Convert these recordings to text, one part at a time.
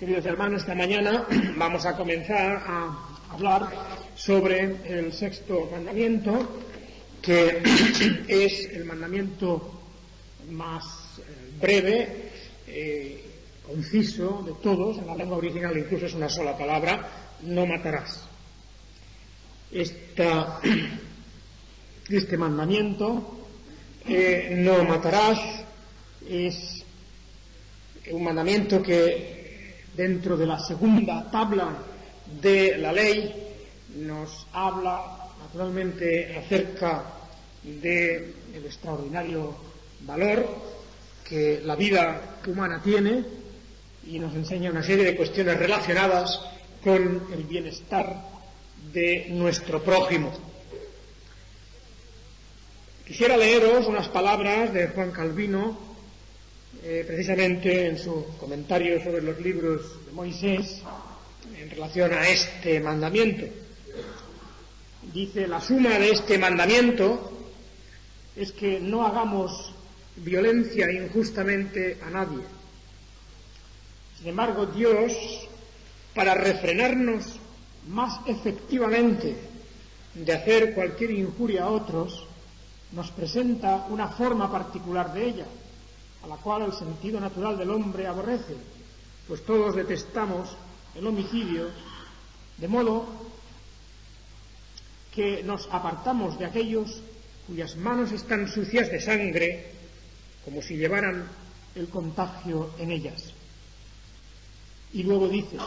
Queridos hermanos, esta mañana vamos a comenzar a hablar sobre el sexto mandamiento, que es el mandamiento más breve, conciso de todos. En la lengua original incluso es una sola palabra: no matarás. Este mandamiento, no matarás, es un mandamiento que dentro de la segunda tabla de la ley nos habla naturalmente acerca del extraordinario valor que la vida humana tiene, y nos enseña una serie de cuestiones relacionadas con el bienestar de nuestro prójimo. Quisiera leeros unas palabras de Juan Calvino, precisamente en su comentario sobre los libros de Moisés, en relación a este mandamiento. Dice: la suma de este mandamiento es que no hagamos violencia injustamente a nadie. Sin embargo, Dios, para refrenarnos más efectivamente de hacer cualquier injuria a otros, nos presenta una forma particular de ella, a la cual el sentido natural del hombre aborrece, pues todos detestamos el homicidio, de modo que nos apartamos de aquellos cuyas manos están sucias de sangre, como si llevaran el contagio en ellas. Y luego dice,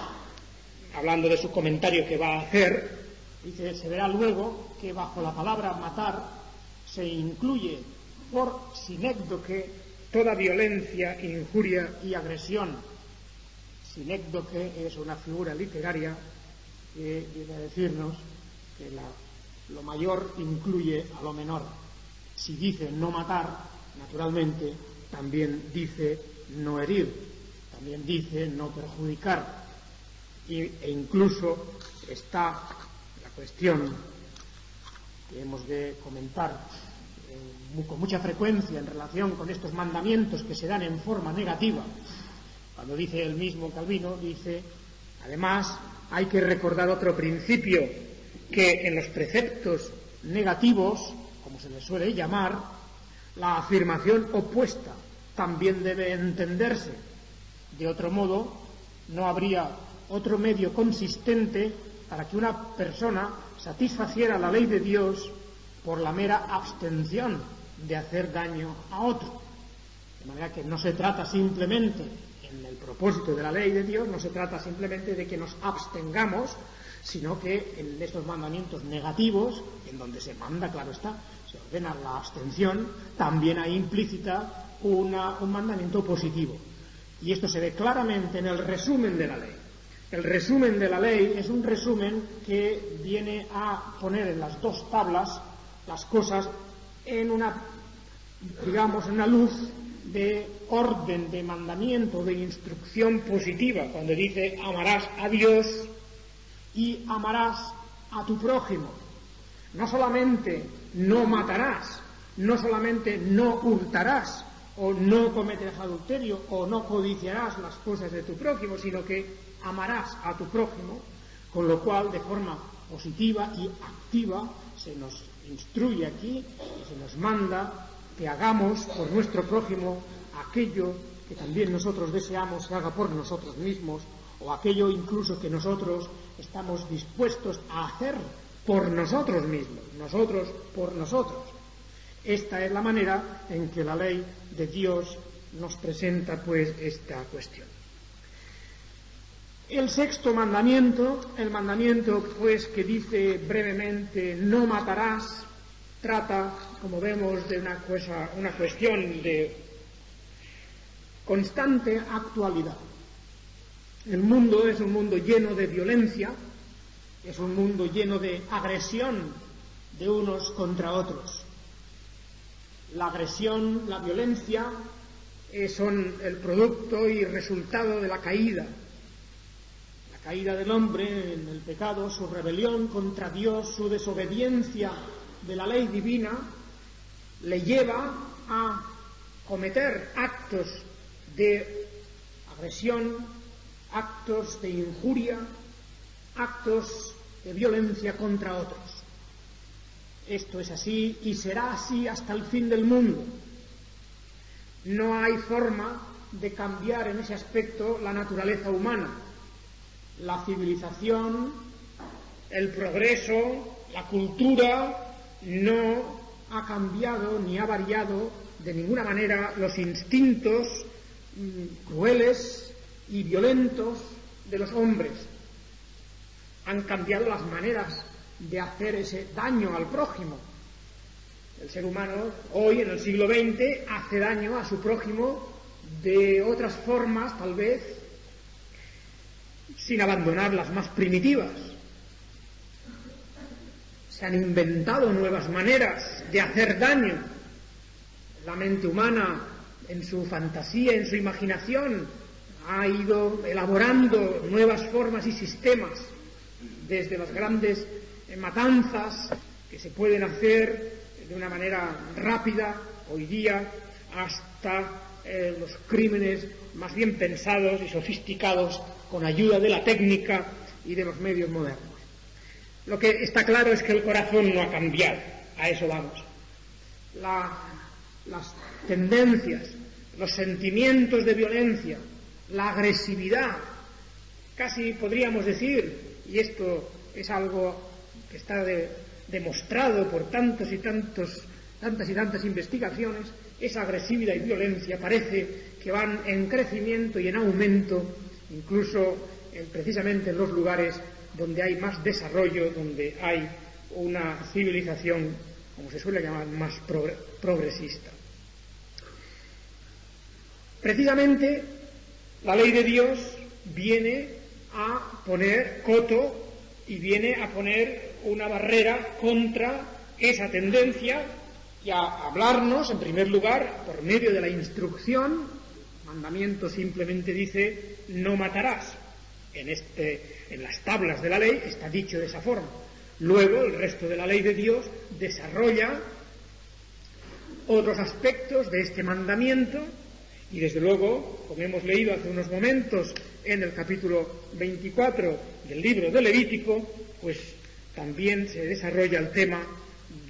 hablando de su comentario que va a hacer, dice: se verá luego que bajo la palabra matar se incluye por sinécdoque toda violencia, injuria y agresión. Sinécdoque es una figura literaria que viene a decirnos que lo mayor incluye a lo menor. Si dice no matar, naturalmente también dice no herir, también dice no perjudicar, e incluso está la cuestión que hemos de comentar con mucha frecuencia en relación con estos mandamientos que se dan en forma negativa. Cuando dice el mismo Calvino, dice: además hay que recordar otro principio, que en los preceptos negativos, como se les suele llamar, la afirmación opuesta también debe entenderse. De otro modo, no habría otro medio consistente para que una persona satisfaciera la ley de Dios por la mera abstención de hacer daño a otro. De manera que no se trata simplemente, en el propósito de la ley de Dios, no se trata simplemente de que nos abstengamos, sino que en estos mandamientos negativos, en donde se manda, claro está, se ordena la abstención, también hay implícita un mandamiento positivo. Y esto se ve claramente en el resumen de la ley. El resumen de la ley es un resumen que viene a poner en las dos tablas las cosas en una luz de orden, de mandamiento, de instrucción positiva, cuando dice: amarás a Dios y amarás a tu prójimo. No solamente no matarás, no solamente no hurtarás, o no cometerás adulterio, o no codiciarás las cosas de tu prójimo, sino que amarás a tu prójimo, con lo cual, de forma positiva y activa, se nos instruye aquí y se nos manda que hagamos por nuestro prójimo aquello que también nosotros deseamos que haga por nosotros mismos, o aquello incluso que nosotros estamos dispuestos a hacer por nosotros mismos, nosotros por nosotros. Esta es la manera en que la ley de Dios nos presenta pues esta cuestión. El sexto mandamiento, el mandamiento pues que dice brevemente no matarás, trata, como vemos, de una cuestión de constante actualidad. El mundo es un mundo lleno de violencia, es un mundo lleno de agresión de unos contra otros. La agresión, la violencia son el producto y resultado de la caída del hombre en el pecado, su rebelión contra Dios, su desobediencia de la ley divina, le lleva a cometer actos de agresión, actos de injuria, actos de violencia contra otros. Esto es así y será así hasta el fin del mundo. No hay forma de cambiar en ese aspecto la naturaleza humana. La civilización, el progreso, la cultura no ha cambiado ni ha variado de ninguna manera los instintos crueles y violentos de los hombres. Han cambiado las maneras de hacer ese daño al prójimo. El ser humano hoy, en el siglo XX, hace daño a su prójimo de otras formas, tal vez, sin abandonar las más primitivas. Se han inventado nuevas maneras de hacer daño. La mente humana, en su fantasía, en su imaginación, ha ido elaborando nuevas formas y sistemas, desde las grandes matanzas que se pueden hacer de una manera rápida hoy día, hasta los crímenes más bien pensados y sofisticados con ayuda de la técnica y de los medios modernos. Lo que está claro es que el corazón no ha cambiado, a eso vamos. Las tendencias, los sentimientos de violencia, la agresividad, casi podríamos decir, y esto es algo que está demostrado por tantas y tantas investigaciones, esa agresividad y violencia parece que van en crecimiento y en aumento, incluso precisamente en los lugares donde hay más desarrollo, donde hay una civilización, como se suele llamar, más progresista. Precisamente la ley de Dios viene a poner coto y viene a poner una barrera contra esa tendencia y a hablarnos, en primer lugar, por medio de la instrucción. Mandamiento simplemente dice: no matarás. En las tablas de la ley está dicho de esa forma. Luego, el resto de la ley de Dios desarrolla otros aspectos de este mandamiento y, desde luego, como hemos leído hace unos momentos en el capítulo 24 del libro de Levítico, pues también se desarrolla el tema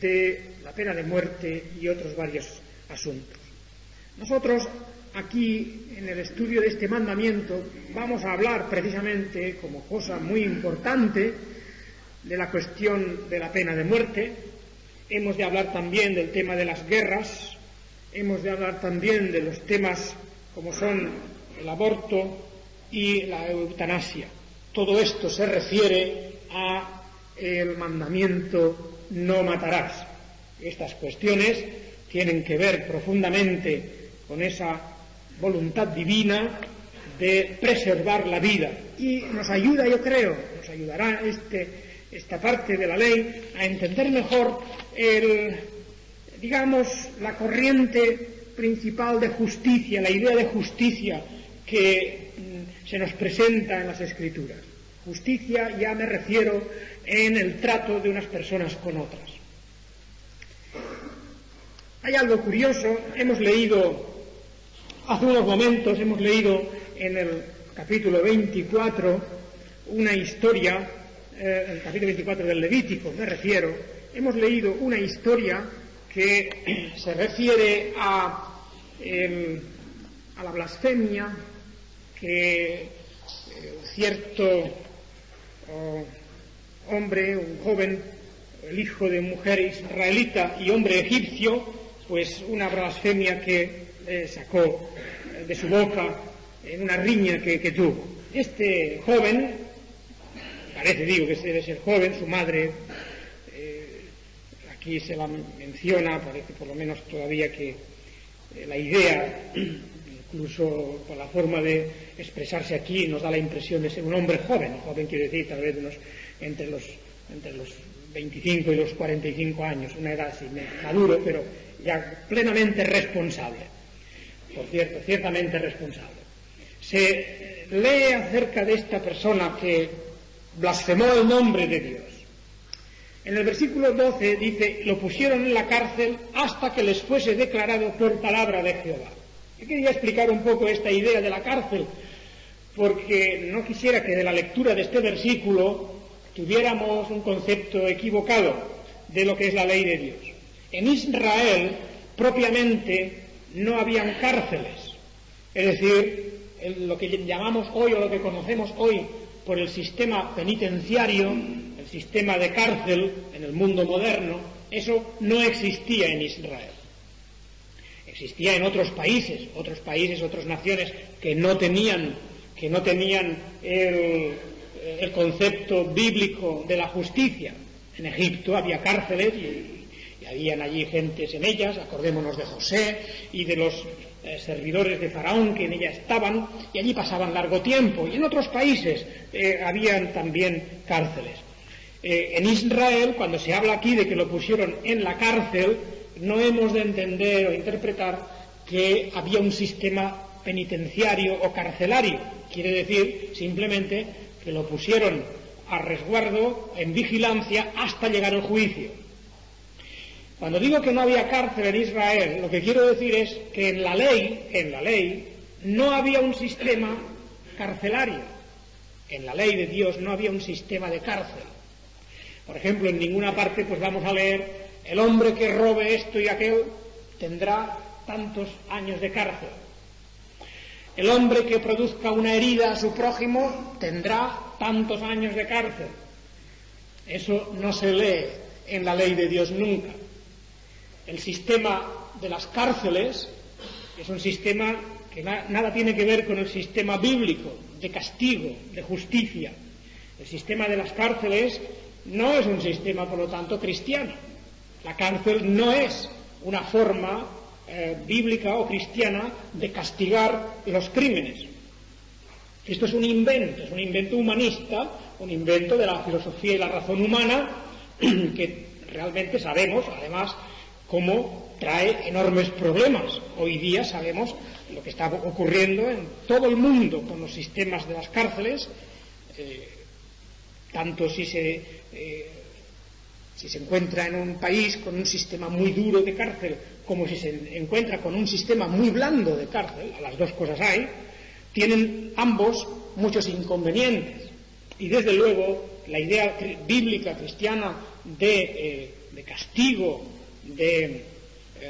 de la pena de muerte y otros varios asuntos. Nosotros aquí, en el estudio de este mandamiento, vamos a hablar precisamente, como cosa muy importante, de la cuestión de la pena de muerte. Hemos de hablar también del tema de las guerras, hemos de hablar también de los temas como son el aborto y la eutanasia. Todo esto se refiere a el mandamiento no matarás. Estas cuestiones tienen que ver profundamente con esa voluntad divina de preservar la vida, y nos ayuda, yo creo, nos ayudará esta parte de la ley a entender mejor la corriente principal de justicia, la idea de justicia que se nos presenta en las Escrituras. Justicia, ya me refiero en el trato de unas personas con otras. Hay algo curioso. Hemos leído hace unos momentos, en el capítulo 24 una historia, el capítulo 24 del Levítico me refiero, hemos leído una historia que se refiere a la blasfemia que cierto hombre, un joven, el hijo de mujer israelita y hombre egipcio, pues una blasfemia que sacó de su boca en una riña que tuvo. Este joven, parece, digo que debe ser joven, su madre, aquí se la menciona, parece por lo menos todavía que la idea, incluso por la forma de expresarse aquí, nos da la impresión de ser un hombre joven. Joven quiere decir tal vez entre los 25 y los 45 años, una edad así maduro, pero ya plenamente responsable. Por cierto, ciertamente responsable. Se lee acerca de esta persona que blasfemó el nombre de Dios. En el versículo 12 dice: lo pusieron en la cárcel hasta que les fuese declarado por palabra de Jehová. Yo quería explicar un poco esta idea de la cárcel, porque no quisiera que de la lectura de este versículo tuviéramos un concepto equivocado de lo que es la ley de Dios. En Israel, propiamente, no habían cárceles, es decir, lo que llamamos hoy o lo que conocemos hoy por el sistema penitenciario, el sistema de cárcel en el mundo moderno, eso no existía en Israel. Existía en otros países, otras naciones que no tenían el concepto bíblico de la justicia. En Egipto había cárceles y habían allí gentes en ellas, acordémonos de José y de los servidores de Faraón que en ella estaban, y allí pasaban largo tiempo, y en otros países habían también cárceles. En Israel, cuando se habla aquí de que lo pusieron en la cárcel, no hemos de entender o interpretar que había un sistema penitenciario o carcelario. Quiere decir simplemente que lo pusieron a resguardo, en vigilancia, hasta llegar al juicio. Cuando digo que no había cárcel en Israel, lo que quiero decir es que en la ley, no había un sistema carcelario. En la ley de Dios no había un sistema de cárcel. Por ejemplo, en ninguna parte pues vamos a leer: el hombre que robe esto y aquello tendrá tantos años de cárcel. El hombre que produzca una herida a su prójimo tendrá tantos años de cárcel. Eso no se lee en la ley de Dios nunca. El sistema de las cárceles es un sistema que nada tiene que ver con el sistema bíblico de castigo, de justicia. El sistema de las cárceles no es un sistema, por lo tanto, cristiano. La cárcel no es una forma bíblica o cristiana de castigar los crímenes. Esto es un invento humanista, un invento de la filosofía y la razón humana, que realmente sabemos, además, cómo trae enormes problemas. Hoy día sabemos lo que está ocurriendo en todo el mundo con los sistemas de las cárceles, tanto si se encuentra en un país con un sistema muy duro de cárcel como si se encuentra con un sistema muy blando de cárcel, a las dos cosas hay, tienen ambos muchos inconvenientes. Y desde luego la idea bíblica cristiana de castigo, de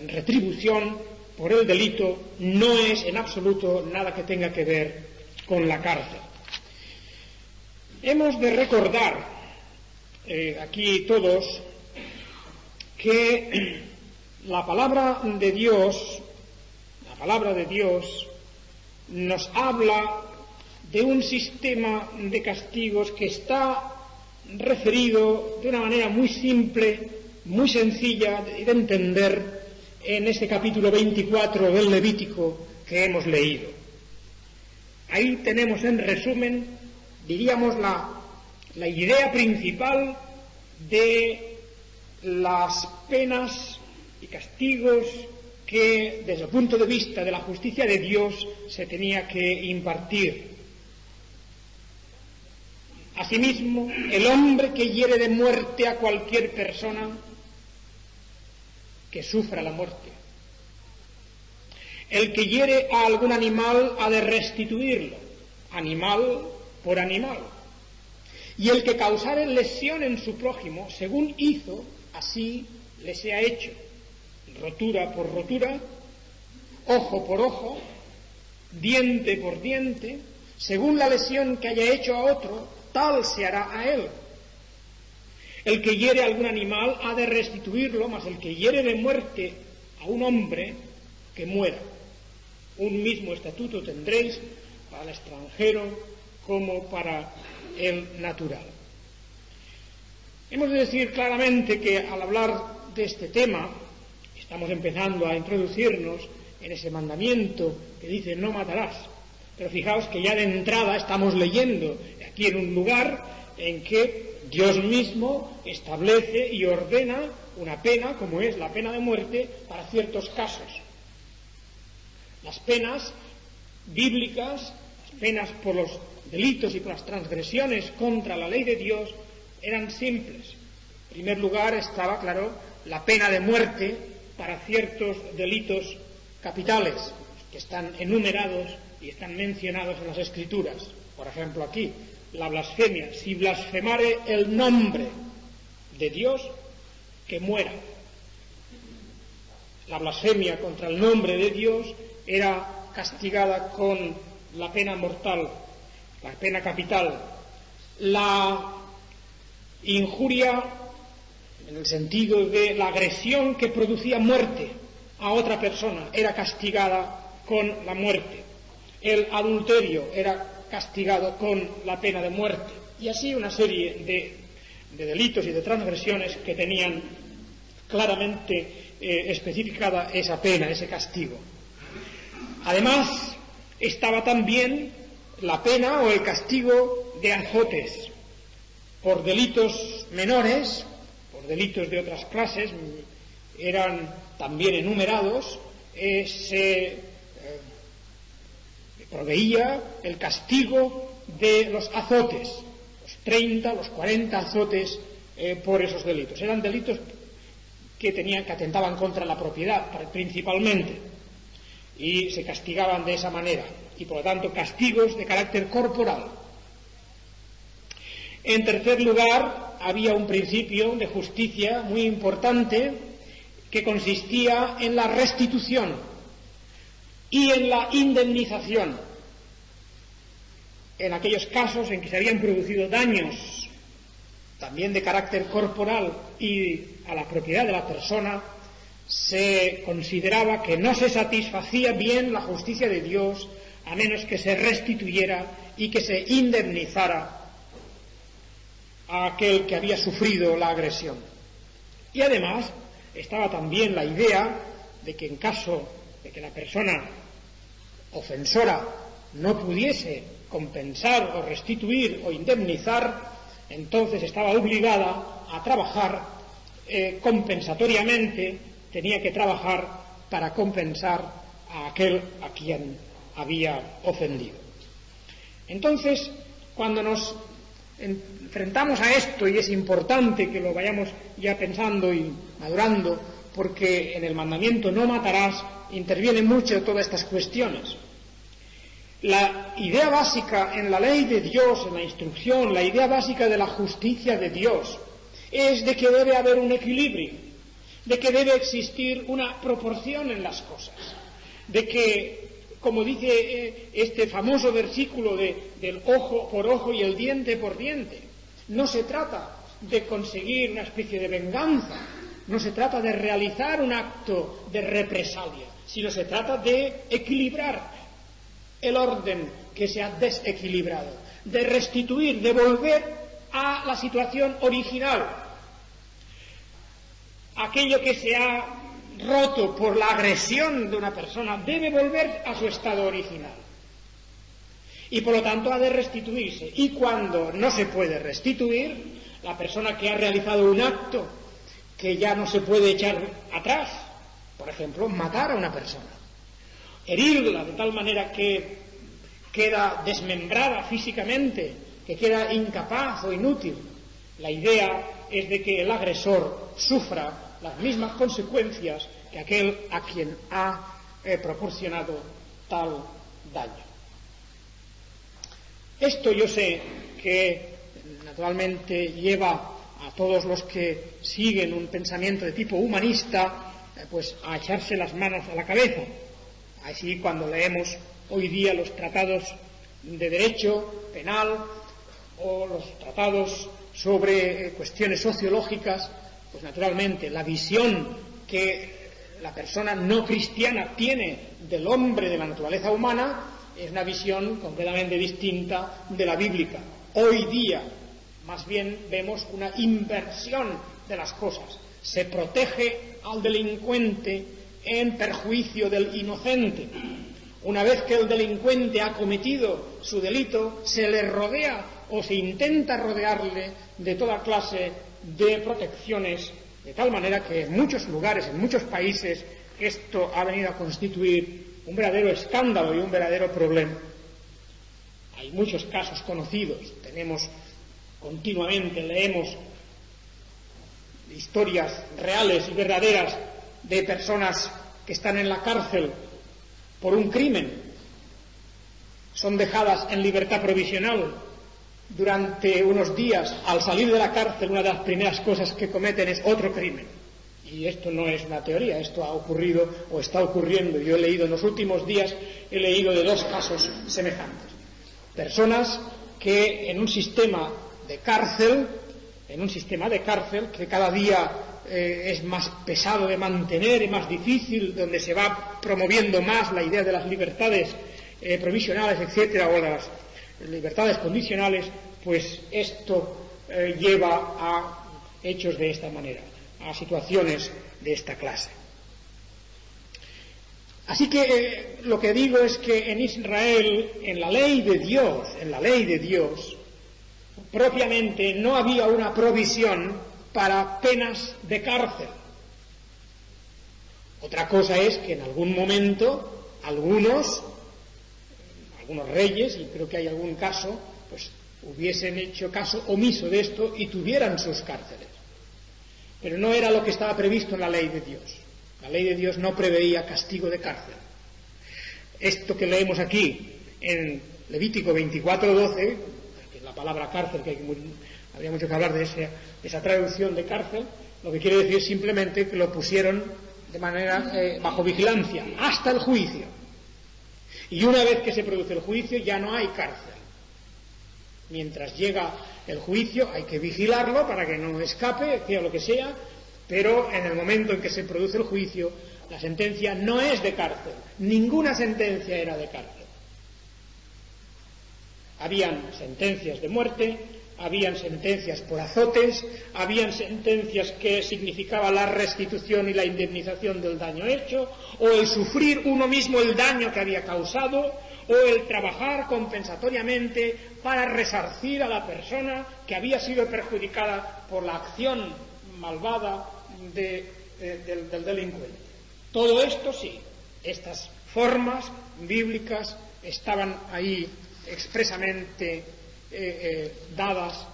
retribución por el delito, no es en absoluto nada que tenga que ver con la cárcel. Hemos de recordar aquí todos que la palabra de Dios nos habla de un sistema de castigos que está referido de una manera muy simple, muy sencilla de entender en este capítulo 24 del Levítico que hemos leído. Ahí tenemos en resumen, diríamos, la idea principal de las penas y castigos que desde el punto de vista de la justicia de Dios se tenía que impartir. Asimismo, el hombre que hiere de muerte a cualquier persona, que sufra la muerte. El que hiere a algún animal ha de restituirlo, animal por animal. Y el que causare lesión en su prójimo, según hizo, así le sea hecho. Rotura por rotura, ojo por ojo, diente por diente, según la lesión que haya hecho a otro, tal se hará a él. El que hiere a algún animal ha de restituirlo, mas el que hiere de muerte a un hombre, que muera. Un mismo estatuto tendréis para el extranjero como para el natural. Hemos de decir claramente que al hablar de este tema, estamos empezando a introducirnos en ese mandamiento que dice no matarás. Pero fijaos que ya de entrada estamos leyendo aquí en un lugar en que Dios mismo establece y ordena una pena, como es la pena de muerte, para ciertos casos. Las penas bíblicas, las penas por los delitos y por las transgresiones contra la ley de Dios eran simples. En primer lugar estaba, claro, la pena de muerte para ciertos delitos capitales que están enumerados y están mencionados en las Escrituras. Por ejemplo, aquí, la blasfemia: si blasfemare el nombre de Dios, que muera. La blasfemia contra el nombre de Dios era castigada con la pena mortal, la pena capital. La injuria, en el sentido de la agresión que producía muerte a otra persona, era castigada con la muerte. El adulterio era castigado con la pena de muerte. Y así una serie de delitos y de transgresiones que tenían claramente especificada esa pena, ese castigo. Además, estaba también la pena o el castigo de azotes por delitos menores, por delitos de otras clases, eran también enumerados. Se proveía el castigo de los azotes, los 30, los 40 azotes por esos delitos. Eran delitos que atentaban contra la propiedad principalmente, y se castigaban de esa manera, y por lo tanto castigos de carácter corporal. En tercer lugar, había un principio de justicia muy importante que consistía en la restitución y en la indemnización en aquellos casos en que se habían producido daños también de carácter corporal y a la propiedad de la persona. Se consideraba que no se satisfacía bien la justicia de Dios a menos que se restituyera y que se indemnizara a aquel que había sufrido la agresión. Y además estaba también la idea de que en caso de que la persona ofensora no pudiese compensar o restituir o indemnizar, entonces estaba obligada a trabajar compensatoriamente, tenía que trabajar para compensar a aquel a quien había ofendido. Entonces, cuando nos enfrentamos a esto, y es importante que lo vayamos ya pensando y madurando, porque en el mandamiento no matarás intervienen mucho todas estas cuestiones. La idea básica en la ley de Dios, en la instrucción, la idea básica de la justicia de Dios, es de que debe haber un equilibrio, de que debe existir una proporción en las cosas, de que, como dice este famoso versículo del ojo por ojo y el diente por diente, no se trata de conseguir una especie de venganza, no se trata de realizar un acto de represalia, sino se trata de equilibrar el orden que se ha desequilibrado, de restituir, de volver a la situación original. Aquello que se ha roto por la agresión de una persona debe volver a su estado original. Y por lo tanto ha de restituirse. Y cuando no se puede restituir, la persona que ha realizado un acto que ya no se puede echar atrás, por ejemplo, matar a una persona, herirla de tal manera que queda desmembrada físicamente, que queda incapaz o inútil. La idea es de que el agresor sufra las mismas consecuencias que aquel a quien ha proporcionado tal daño. Esto yo sé que naturalmente lleva a todos los que siguen un pensamiento de tipo humanista pues a echarse las manos a la cabeza. Así, cuando leemos hoy día los tratados de derecho penal o los tratados sobre cuestiones sociológicas, pues naturalmente la visión que la persona no cristiana tiene del hombre, de la naturaleza humana, es una visión completamente distinta de la bíblica. Hoy día, más bien, vemos una inversión de las cosas. Se protege al delincuente en perjuicio del inocente. Una vez que el delincuente ha cometido su delito, se le rodea o se intenta rodearle de toda clase de protecciones, de tal manera que en muchos lugares, en muchos países, esto ha venido a constituir un verdadero escándalo y un verdadero problema. Hay muchos casos conocidos, continuamente leemos historias reales y verdaderas de personas que están en la cárcel por un crimen son dejadas en libertad provisional durante unos días. Al salir de la cárcel, una de las primeras cosas que cometen es otro crimen. Y esto no es una teoría, esto ha ocurrido o está ocurriendo. Yo he leído en los últimos días, he leído de 2 casos semejantes. Personas que en un sistema de cárcel que cada día es más pesado de mantener y más difícil, donde se va promoviendo más la idea de las libertades provisionales, etcétera, o las libertades condicionales, pues esto lleva a hechos de esta manera, a situaciones de esta clase. Así que lo que digo es que en Israel, en la ley de Dios, propiamente no había una provisión para penas de cárcel. Otra cosa es que en algún momento algunos reyes, y creo que hay algún caso, pues hubiesen hecho caso omiso de esto y tuvieran sus cárceles. Pero no era lo que estaba previsto en la ley de Dios. La ley de Dios no preveía castigo de cárcel. Esto que leemos aquí en Levítico 24:12, que es la palabra cárcel, que habría mucho que hablar de esa traducción de cárcel, lo que quiere decir simplemente que lo pusieron de manera bajo vigilancia hasta el juicio. Y una vez que se produce el juicio ya no hay cárcel. Mientras llega el juicio hay que vigilarlo para que no escape, sea lo que sea, pero en el momento en que se produce el juicio, la sentencia no es de cárcel. Ninguna sentencia era de cárcel. Habían sentencias de muerte, habían sentencias por azotes, habían sentencias que significaban la restitución y la indemnización del daño hecho, o el sufrir uno mismo el daño que había causado, o el trabajar compensatoriamente para resarcir a la persona que había sido perjudicada por la acción malvada del delincuente. Todo esto sí, estas formas bíblicas estaban ahí expresamente dadas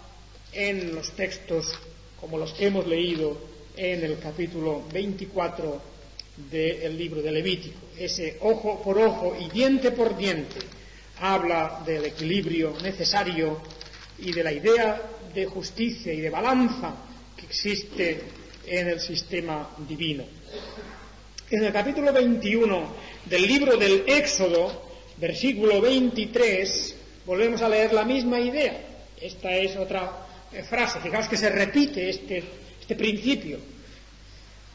en los textos como los que hemos leído en el capítulo 24 del libro de Levítico. Ese ojo por ojo y diente por diente habla del equilibrio necesario y de la idea de justicia y de balanza que existe en el sistema divino. En el capítulo 21 del libro del Éxodo, versículo 23, volvemos a leer la misma idea. Esta es otra frase, fijaos que se repite este principio.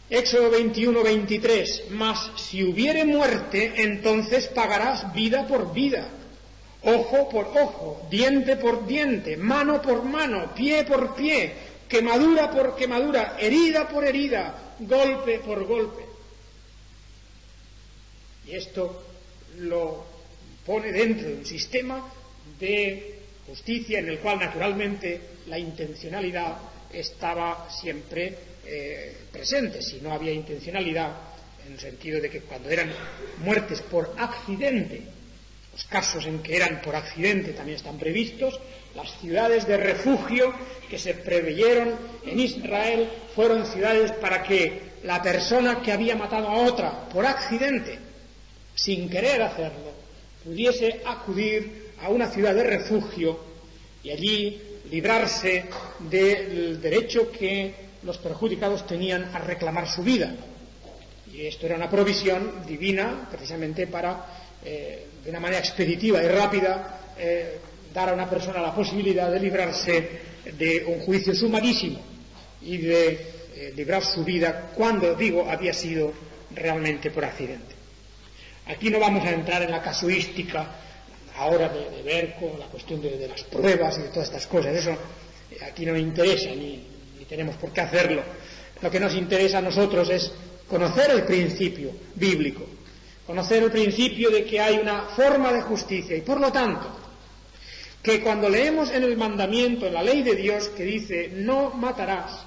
Éxodo 21, 23, mas si hubiere muerte, entonces pagarás vida por vida, ojo por ojo, diente por diente, mano por mano, pie por pie, quemadura por quemadura, herida por herida, golpe por golpe. Y esto lo pone dentro de un sistema de justicia en el cual naturalmente la intencionalidad estaba siempre presente. Si no había intencionalidad, en el sentido de que cuando eran muertes por accidente, los casos en que eran por accidente también están previstos. Las ciudades de refugio que se preveyeron en Israel fueron ciudades para que la persona que había matado a otra por accidente, sin querer hacerlo, pudiese acudir a una ciudad de refugio y allí librarse del derecho que los perjudicados tenían a reclamar su vida. Y esto era una provisión divina precisamente para, de una manera expeditiva y rápida, dar a una persona la posibilidad de librarse de un juicio sumarísimo y de librar su vida cuando, digo, había sido realmente por accidente. Aquí no vamos a entrar en la casuística ahora de ver con la cuestión de las pruebas y de todas estas cosas. Eso aquí no me interesa ni tenemos por qué hacerlo. Lo que nos interesa a nosotros es conocer el principio bíblico, conocer el principio de que hay una forma de justicia y por lo tanto que cuando leemos en el mandamiento, en la ley de Dios que dice no matarás,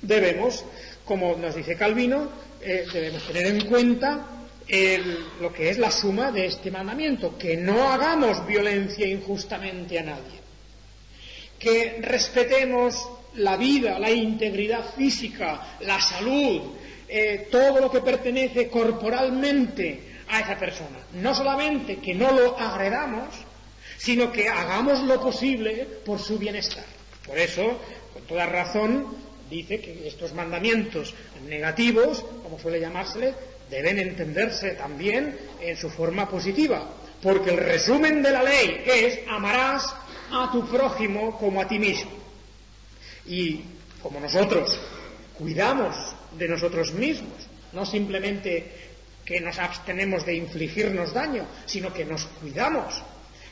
debemos, como nos dice Calvino, debemos tener en cuenta lo que es la suma de este mandamiento, que no hagamos violencia injustamente a nadie, que respetemos la vida, la integridad física, la salud, todo lo que pertenece corporalmente a esa persona. No solamente que no lo agredamos, sino que hagamos lo posible por su bienestar. Por eso, con toda razón, dice que estos mandamientos negativos, como suele llamársele, deben entenderse también en su forma positiva, porque el resumen de la ley es: amarás a tu prójimo como a ti mismo. Y como nosotros cuidamos de nosotros mismos, no simplemente que nos abstenemos de infligirnos daño, sino que nos cuidamos,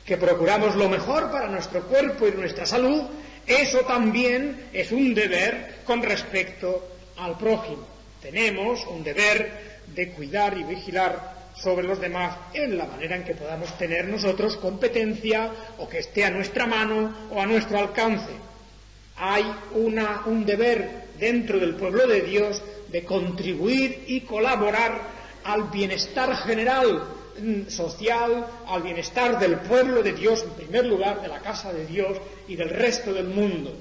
que procuramos lo mejor para nuestro cuerpo y nuestra salud, eso también es un deber con respecto al prójimo. Tenemos un deber de cuidar y vigilar sobre los demás en la manera en que podamos tener nosotros competencia o que esté a nuestra mano o a nuestro alcance. Hay un deber dentro del pueblo de Dios de contribuir y colaborar al bienestar general social, al bienestar del pueblo de Dios, en primer lugar, de la casa de Dios y del resto del mundo.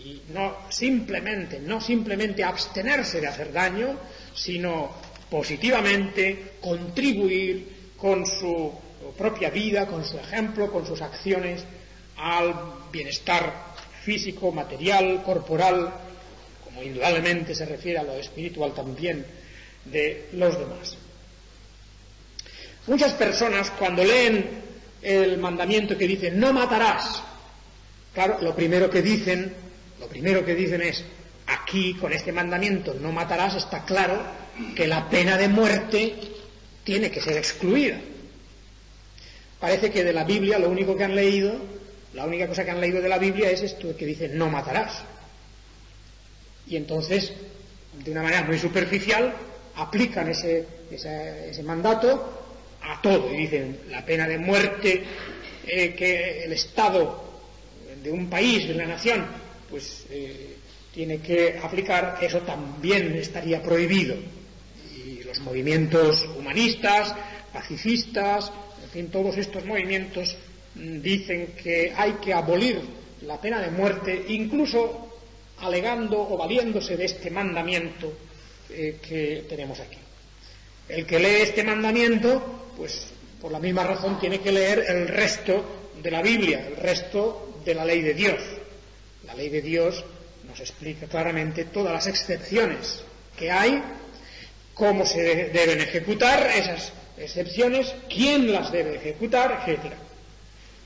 Y no simplemente abstenerse de hacer daño, sino positivamente contribuir con su propia vida, con su ejemplo, con sus acciones, al bienestar físico, material, corporal, como indudablemente se refiere a lo espiritual también, de los demás. Muchas personas, cuando leen el mandamiento que dice no matarás, claro, lo primero que dicen es: aquí, con este mandamiento no matarás, está claro que la pena de muerte tiene que ser excluida. Parece que de la Biblia la única cosa que han leído de la Biblia es esto que dice no matarás. Y entonces, de una manera muy superficial, aplican ese mandato a todo y dicen: la pena de muerte que el Estado de un país, de una nación, pues tiene que aplicar, eso también estaría prohibido. Y los movimientos humanistas, pacifistas, en fin, todos estos movimientos dicen que hay que abolir la pena de muerte, incluso alegando o valiéndose de este mandamiento que tenemos aquí. El que lee este mandamiento, pues por la misma razón tiene que leer el resto de la Biblia, el resto de la ley de Dios. La ley de Dios nos explica claramente todas las excepciones que hay, cómo se deben ejecutar esas excepciones, quién las debe ejecutar, etc.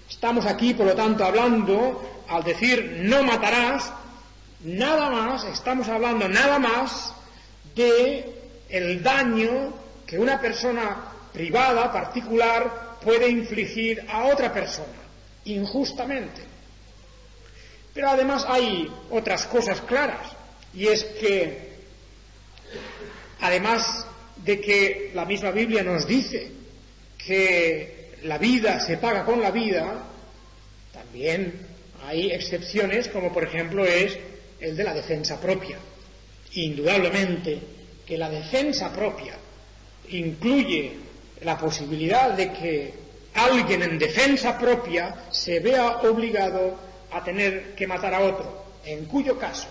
Estamos aquí, por lo tanto, hablando, al decir no matarás, estamos hablando nada más de el daño que una persona privada, particular, puede infligir a otra persona, injustamente. Pero además hay otras cosas claras, y es que, además de que la misma Biblia nos dice que la vida se paga con la vida, también hay excepciones, como por ejemplo es el de la defensa propia. Indudablemente que la defensa propia incluye la posibilidad de que alguien en defensa propia se vea obligado a tener que matar a otro, en cuyo caso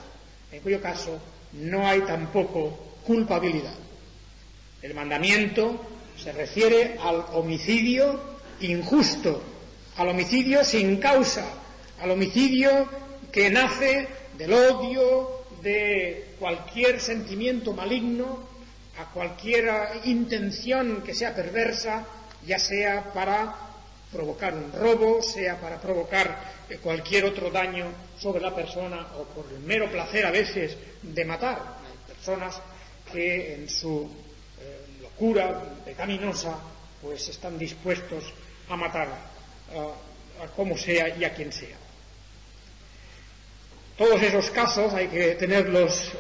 no hay tampoco culpabilidad. El mandamiento se refiere al homicidio injusto, al homicidio sin causa, al homicidio que nace del odio, de cualquier sentimiento maligno, a cualquier intención que sea perversa, ya sea para provocar un robo, sea para provocar cualquier otro daño sobre la persona o por el mero placer a veces de matar. Hay personas que en su locura pecaminosa pues están dispuestos a matar a como sea y a quien sea. Todos esos casos hay que tenerlos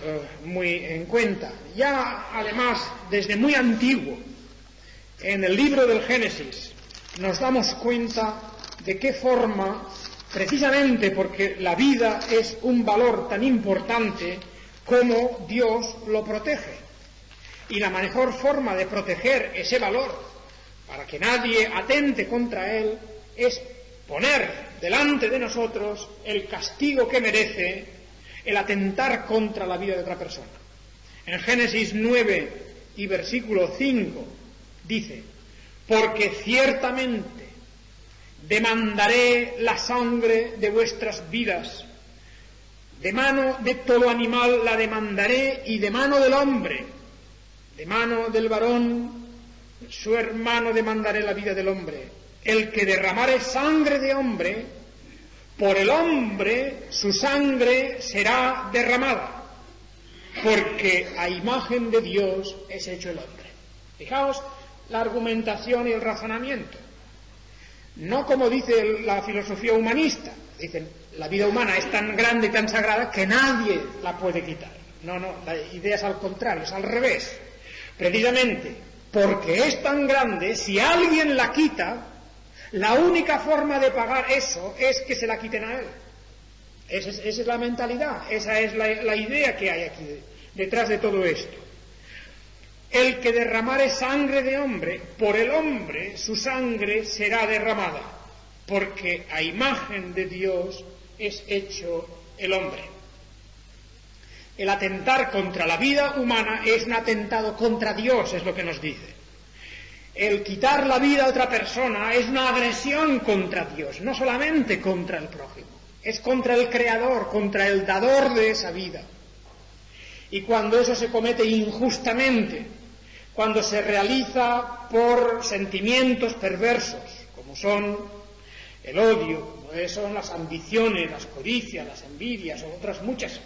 muy en cuenta. Ya, además, desde muy antiguo, en el libro del Génesis, nos damos cuenta de qué forma, precisamente porque la vida es un valor tan importante, como Dios lo protege. Y la mejor forma de proteger ese valor, para que nadie atente contra él, es poner delante de nosotros el castigo que merece el atentar contra la vida de otra persona. En Génesis 9 y versículo 5 dice: porque ciertamente demandaré la sangre de vuestras vidas, de mano de todo animal la demandaré, y de mano del hombre, de mano del varón, su hermano, demandaré la vida del hombre. El que derramare sangre de hombre, por el hombre su sangre será derramada, porque a imagen de Dios es hecho el hombre. Fijaos la argumentación y el razonamiento. No como dice la filosofía humanista, dicen, la vida humana es tan grande y tan sagrada que nadie la puede quitar. No, la idea es al contrario, es al revés. Precisamente porque es tan grande, si alguien la quita, la única forma de pagar eso es que se la quiten a él. Esa es la mentalidad, esa es la idea que hay aquí detrás de todo esto. El que derramare sangre de hombre, por el hombre su sangre será derramada, porque a imagen de Dios es hecho el hombre. El atentar contra la vida humana es un atentado contra Dios, es lo que nos dice. El quitar la vida a otra persona es una agresión contra Dios, no solamente contra el prójimo, es contra el Creador, contra el dador de esa vida. Y cuando eso se comete injustamente, cuando se realiza por sentimientos perversos, como son el odio, como son las ambiciones, las codicias, las envidias o otras muchas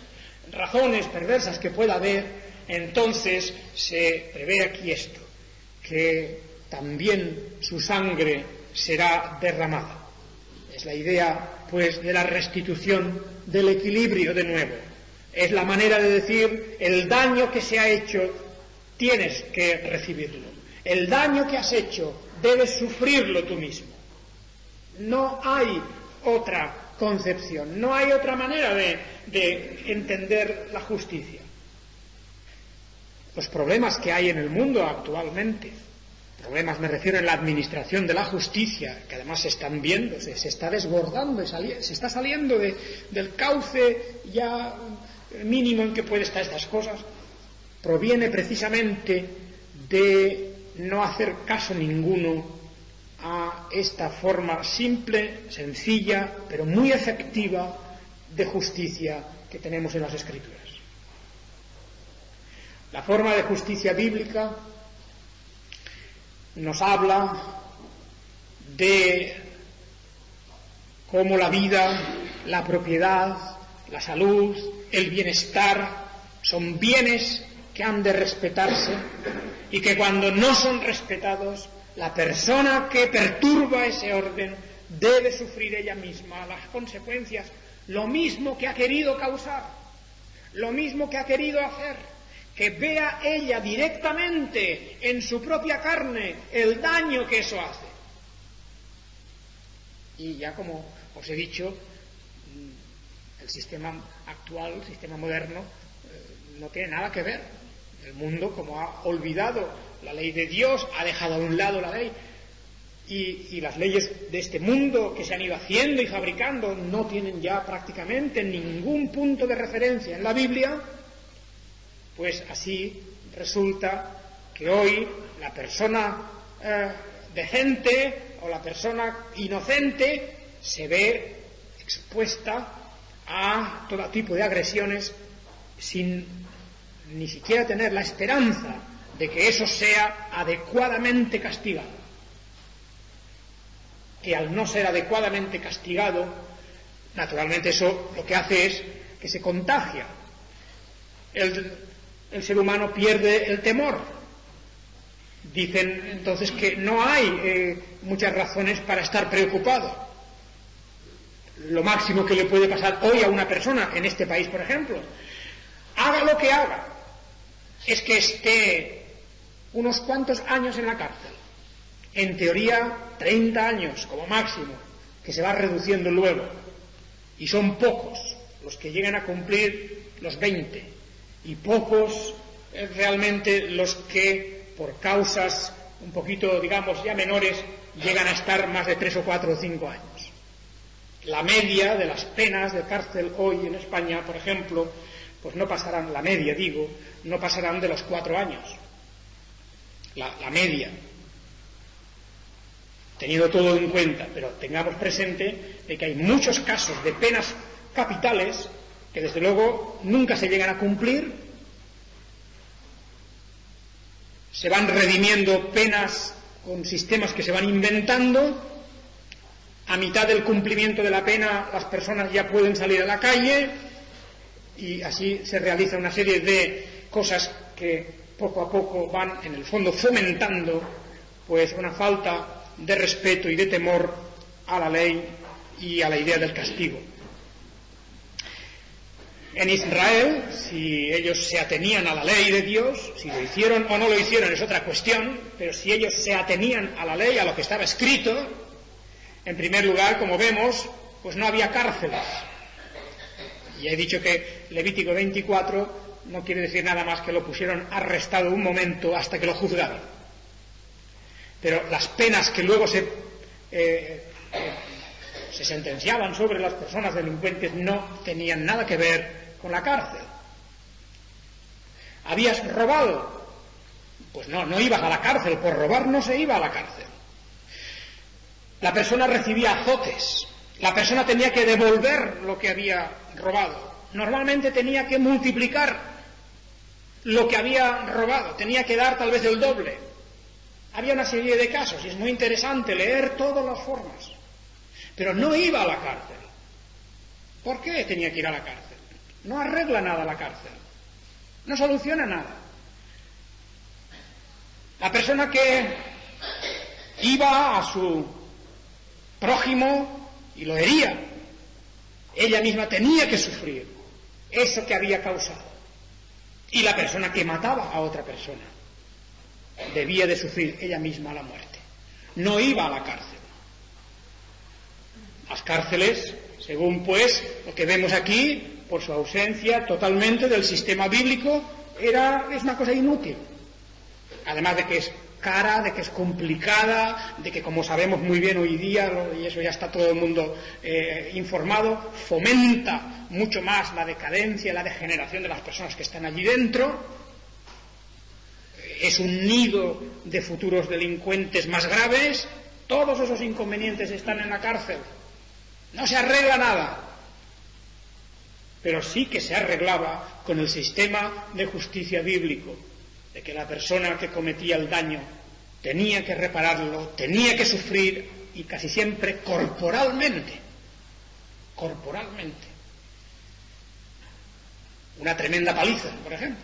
razones perversas que pueda haber, entonces se prevé aquí esto, que también su sangre será derramada. Es la idea, pues, de la restitución del equilibrio de nuevo. Es la manera de decir, el daño que se ha hecho tienes que recibirlo. El daño que has hecho debes sufrirlo tú mismo. No hay otra concepción, no hay otra manera de entender la justicia. Los problemas que hay en el mundo actualmente, problemas me refiero en la administración de la justicia, que además se están viendo, se está desbordando, se está saliendo del cauce ya mínimo en que puede estar estas cosas, proviene precisamente de no hacer caso ninguno a esta forma simple, sencilla, pero muy efectiva de justicia que tenemos en las Escrituras. La forma de justicia bíblica nos habla de cómo la vida, la propiedad, la salud, el bienestar son bienes que han de respetarse y que cuando no son respetados, la persona que perturba ese orden debe sufrir ella misma las consecuencias, lo mismo que ha querido causar, lo mismo que ha querido hacer, que vea ella directamente en su propia carne el daño que eso hace. Y ya como os he dicho, el sistema actual, el sistema moderno, no tiene nada que ver. El mundo, como ha olvidado la ley de Dios, ha dejado a un lado la ley, y las leyes de este mundo que se han ido haciendo y fabricando no tienen ya prácticamente ningún punto de referencia en la Biblia, pues así resulta que hoy la persona decente o la persona inocente se ve expuesta a todo tipo de agresiones sin ni siquiera tener la esperanza de que eso sea adecuadamente castigado. Que al no ser adecuadamente castigado, naturalmente eso lo que hace es que se contagia. El ser humano pierde el temor. Dicen entonces que no hay muchas razones para estar preocupado. Lo máximo que le puede pasar hoy a una persona, en este país por ejemplo, haga lo que haga, es que esté unos cuantos años en la cárcel. En teoría 30 años como máximo, que se va reduciendo luego, y son pocos los que llegan a cumplir los 20, y pocos realmente los que por causas un poquito, digamos, ya menores, llegan a estar más de 3 o 4 o 5 años. La media de las penas de cárcel hoy en España, por ejemplo, pues no pasarán, la media digo, no pasarán de los 4 años. La media. teniendo todo en cuenta, pero tengamos presente de que hay muchos casos de penas capitales que desde luego nunca se llegan a cumplir. Se van redimiendo penas con sistemas que se van inventando. A mitad del cumplimiento de la pena las personas ya pueden salir a la calle y así se realiza una serie de cosas que poco a poco van en el fondo fomentando pues una falta de respeto y de temor a la ley y a la idea del castigo. En Israel, si ellos se atenían a la ley de Dios, si lo hicieron o no lo hicieron es otra cuestión, pero si ellos se atenían a la ley, a lo que estaba escrito, en primer lugar, como vemos, pues no había cárceles. Y he dicho que Levítico 24 no quiere decir nada más que lo pusieron arrestado un momento hasta que lo juzgaron. Pero las penas que luego se sentenciaban sobre las personas delincuentes no tenían nada que ver con la cárcel. ¿Habías robado? Pues no ibas a la cárcel, por robar no se iba a la cárcel. La persona recibía azotes, la persona tenía que devolver lo que había robado, normalmente tenía que multiplicar lo que había robado, tenía que dar tal vez el doble. Había una serie de casos y es muy interesante leer todas las formas, pero no iba a la cárcel. ¿Por qué tenía que ir a la cárcel? No arregla nada la cárcel, no soluciona nada. La persona que iba a su prójimo y lo hería, ella misma tenía que sufrir eso que había causado. Y la persona que mataba a otra persona debía de sufrir ella misma la muerte. No iba a la cárcel. Las cárceles, según pues lo que vemos aquí, por su ausencia totalmente del sistema bíblico, es una cosa inútil. Además de que es cara, de que es complicada, de que, como sabemos muy bien hoy día, y eso ya está todo el mundo informado, fomenta mucho más la decadencia, la degeneración de las personas que están allí dentro. Es un nido de futuros delincuentes más graves. Todos esos inconvenientes están en la cárcel. No se arregla nada, pero sí que se arreglaba con el sistema de justicia bíblico, de que la persona que cometía el daño tenía que repararlo, tenía que sufrir, y casi siempre corporalmente. Una tremenda paliza, por ejemplo.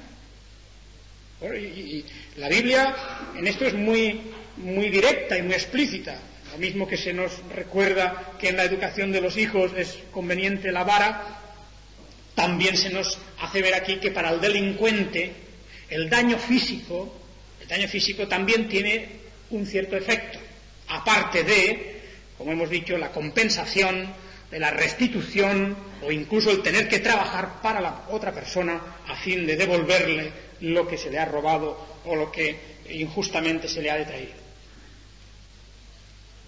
Bueno, y la Biblia en esto es muy, muy directa y muy explícita. Lo mismo que se nos recuerda que en la educación de los hijos es conveniente la vara, también se nos hace ver aquí que para el delincuente el daño físico también tiene un cierto efecto, aparte de, como hemos dicho, la compensación, de la restitución o incluso el tener que trabajar para la otra persona a fin de devolverle lo que se le ha robado o lo que injustamente se le ha detraído.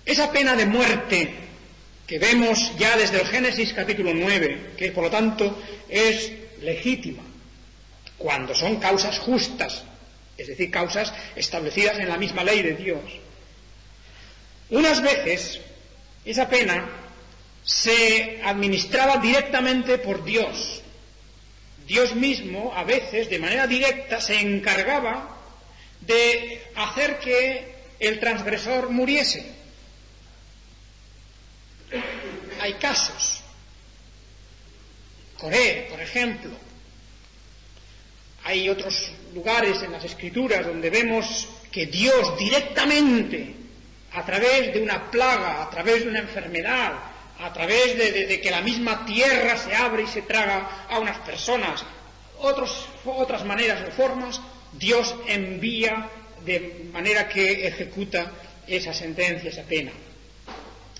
Esa pena de muerte que vemos ya desde el Génesis capítulo 9, que por lo tanto es legítima, cuando son causas justas, es decir, causas establecidas en la misma ley de Dios. Unas veces esa pena se administraba directamente por Dios. Dios mismo, a veces, de manera directa, se encargaba de hacer que el transgresor muriese. Hay casos. Coré, por ejemplo. Hay otros lugares en las Escrituras donde vemos que Dios directamente, a través de una plaga, a través de una enfermedad, a través de que la misma tierra se abre y se traga a unas personas, otras maneras o formas, Dios envía de manera que ejecuta esa sentencia, esa pena.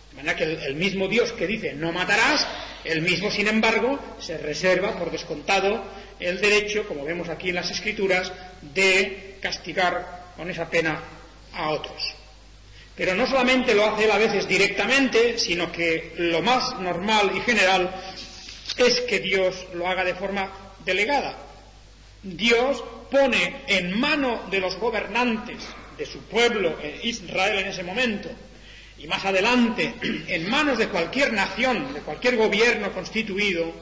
De manera que el mismo Dios que dice no matarás, el mismo, sin embargo, se reserva por descontado el derecho, como vemos aquí en las Escrituras, de castigar con esa pena a otros. Pero no solamente lo hace él a veces directamente, sino que lo más normal y general es que Dios lo haga de forma delegada. Dios pone en mano de los gobernantes de su pueblo, Israel en ese momento, y más adelante en manos de cualquier nación, de cualquier gobierno constituido,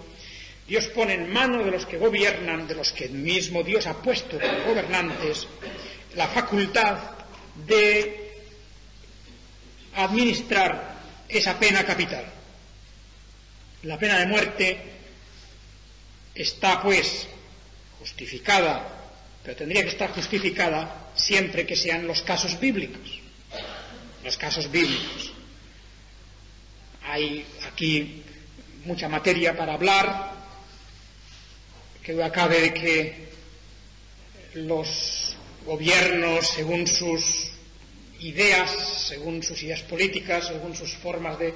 Dios pone en manos de los que gobiernan, de los que mismo Dios ha puesto como gobernantes, la facultad de administrar esa pena capital. La pena de muerte está, pues, justificada, pero tendría que estar justificada siempre que sean los casos bíblicos. Los casos bíblicos. Hay aquí mucha materia para hablar, que duda cabe de que los gobiernos, según sus ideas políticas, según sus formas de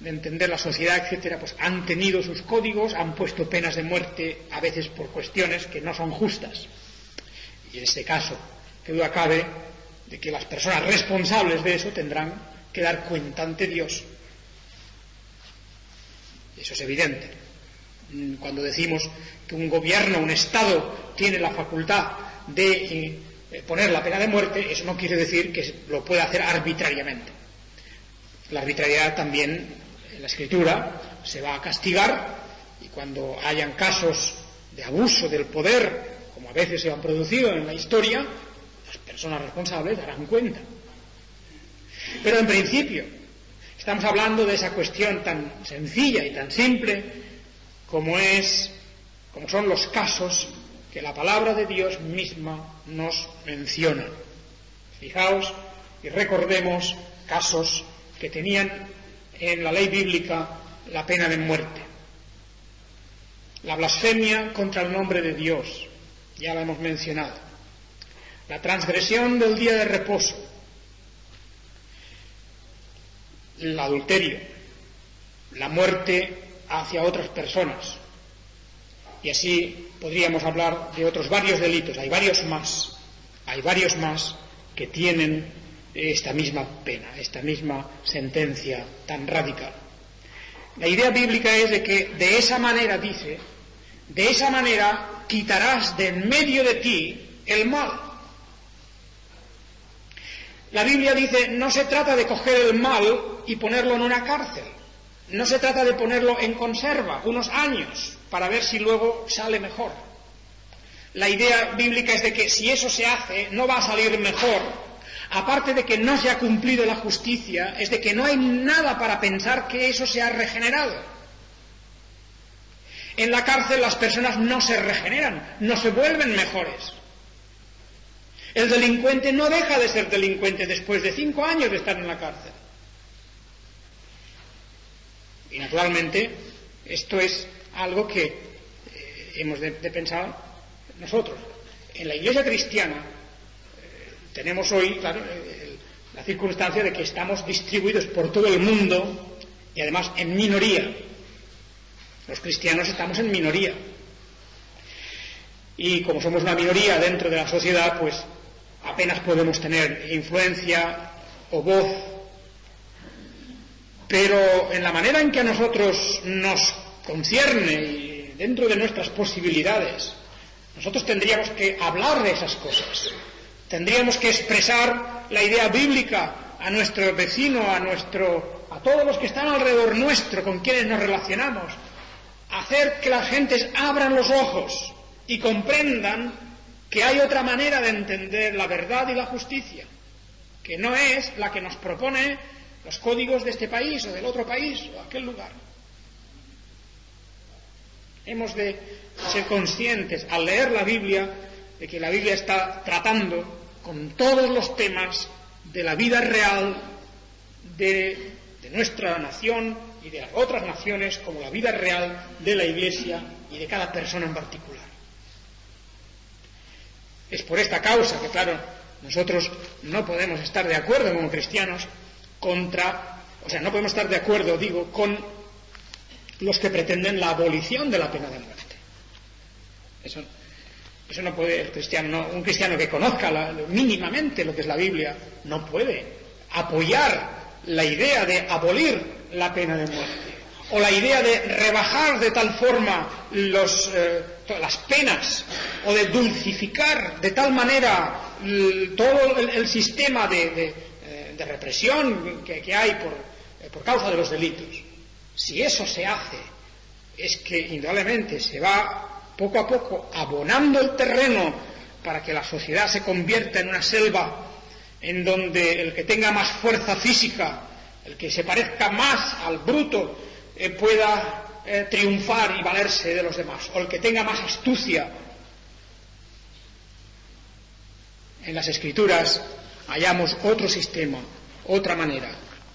entender la sociedad, etcétera, pues han tenido sus códigos, han puesto penas de muerte a veces por cuestiones que no son justas. Y en este caso, que duda cabe de que las personas responsables de eso tendrán que dar cuenta ante Dios. Eso es evidente. Cuando decimos que un gobierno, un Estado, tiene la facultad de poner la pena de muerte, eso no quiere decir que lo pueda hacer arbitrariamente. La arbitrariedad también, en la Escritura, se va a castigar, y cuando hayan casos de abuso del poder, como a veces se han producido en la historia, las personas responsables darán cuenta. Pero en principio, estamos hablando de esa cuestión tan sencilla y tan simple como son los casos que la palabra de Dios misma nos menciona. Fijaos y recordemos casos que tenían en la ley bíblica la pena de muerte. La blasfemia contra el nombre de Dios, ya la hemos mencionado. La transgresión del día de reposo, el adulterio, la muerte hacia otras personas, y así podríamos hablar de otros varios delitos. Hay varios más que tienen esta misma pena, esta misma sentencia tan radical. La idea bíblica es de que de esa manera, dice, de esa manera quitarás de en medio de ti el mal. La Biblia dice, no se trata de coger el mal y ponerlo en una cárcel, no se trata de ponerlo en conserva unos años para ver si luego sale mejor. La idea bíblica es de que si eso se hace, no va a salir mejor. Aparte de que no se ha cumplido la justicia, es de que no hay nada para pensar que eso se ha regenerado. En la cárcel las personas no se regeneran, no se vuelven mejores. El delincuente no deja de ser delincuente después de 5 años de estar en la cárcel. Y naturalmente, esto es algo que hemos de pensar nosotros. En la Iglesia cristiana tenemos hoy, claro, la circunstancia de que estamos distribuidos por todo el mundo y además en minoría. Los cristianos estamos en minoría. Y como somos una minoría dentro de la sociedad, pues apenas podemos tener influencia o voz. Pero en la manera en que a nosotros nos concierne y dentro de nuestras posibilidades, nosotros tendríamos que hablar de esas cosas. Tendríamos que expresar la idea bíblica a nuestro vecino, a todos los que están alrededor nuestro, con quienes nos relacionamos. Hacer que las gentes abran los ojos y comprendan que hay otra manera de entender la verdad y la justicia, que no es la que nos propone los códigos de este país o del otro país o aquel lugar. Hemos de ser conscientes al leer la Biblia de que la Biblia está tratando con todos los temas de la vida real de nuestra nación y de las otras naciones, como la vida real de la Iglesia y de cada persona en particular. Es por esta causa que, claro, nosotros no podemos estar de acuerdo como cristianos no podemos estar de acuerdo, con los que pretenden la abolición de la pena de muerte. Eso no puede un cristiano que conozca mínimamente lo que es la Biblia, no puede apoyar la idea de abolir la pena de muerte, o la idea de rebajar de tal forma las penas, o de dulcificar de tal manera todo el sistema de de represión que hay por causa de los delitos. Si eso se hace, es que indudablemente se va poco a poco abonando el terreno para que la sociedad se convierta en una selva en donde el que tenga más fuerza física, el que se parezca más al bruto, pueda triunfar y valerse de los demás, o el que tenga más astucia. En las Escrituras hallamos otro sistema, otra manera,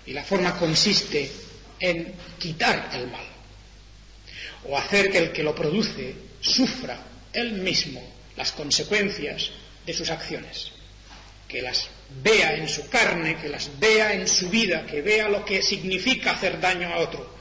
y la forma consiste en quitar el mal, o hacer que el que lo produce sufra él mismo las consecuencias de sus acciones, que las vea en su carne, que las vea en su vida, que vea lo que significa hacer daño a otro,